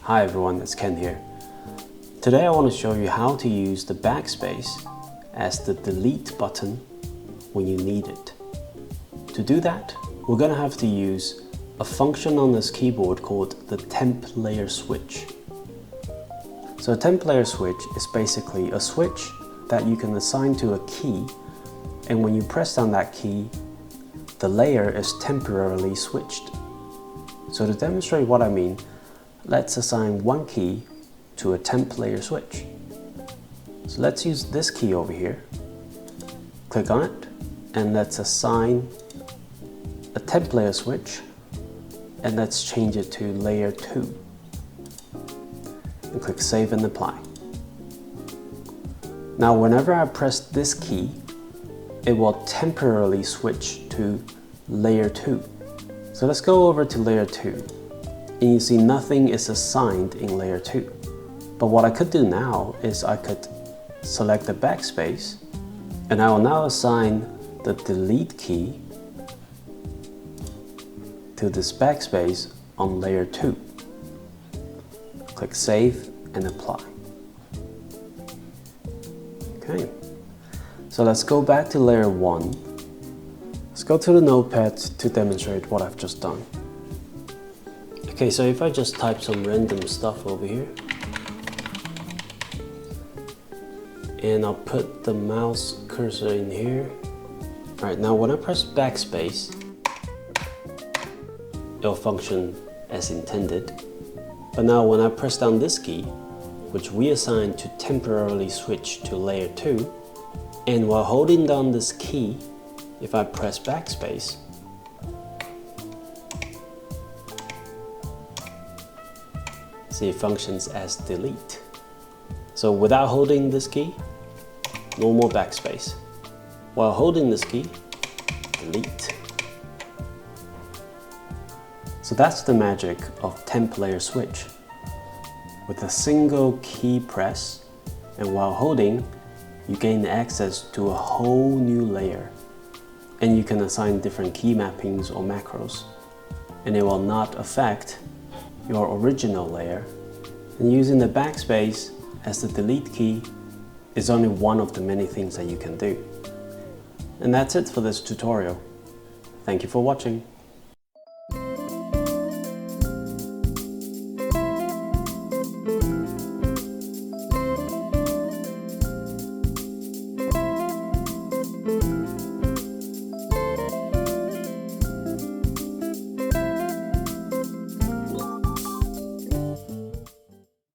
Hi everyone, it's Ken here. Today I want to show you how to use the backspace as the delete button when you need it. To do that, we're going to have to use a function on this keyboard called the temp layer switch. So a temp layer switch is basically a switch that you can assign to a key, and when you press down that key, the layer is temporarily switched. So to demonstrate what I mean, let's assign one key to a temp layer switch. So let's use this key over here. Click on it, and let's assign a temp layer switch, and let's change it to layer 2. And click Save and Apply. Now whenever I press this key, it will temporarily switch to layer 2. So let's go over to layer 2. And you see nothing is assigned in layer 2. But what I could do now is I could select the backspace, and I will now assign the delete key to this backspace on layer 2. Click Save and Apply. Okay, so let's go back to layer 1. Let's go to the notepad to demonstrate what I've just done. Okay, so if I just type some random stuff over here, and I'll put the mouse cursor in here. Alright, now when I press backspace, it'll function as intended. But now when I press down this key, which we assigned to temporarily switch to layer 2, and while holding down this key, if I press backspace, see, it functions as delete. So without holding this key, no more backspace. While holding this key, delete. So that's the magic of temp layer switch. With a single key press, and while holding, you gain access to a whole new layer. And you can assign different key mappings or macros, and it will not affect your original layer. And using the backspace as the delete key is only one of the many things that you can do. And that's it for this tutorial. Thank you for watching.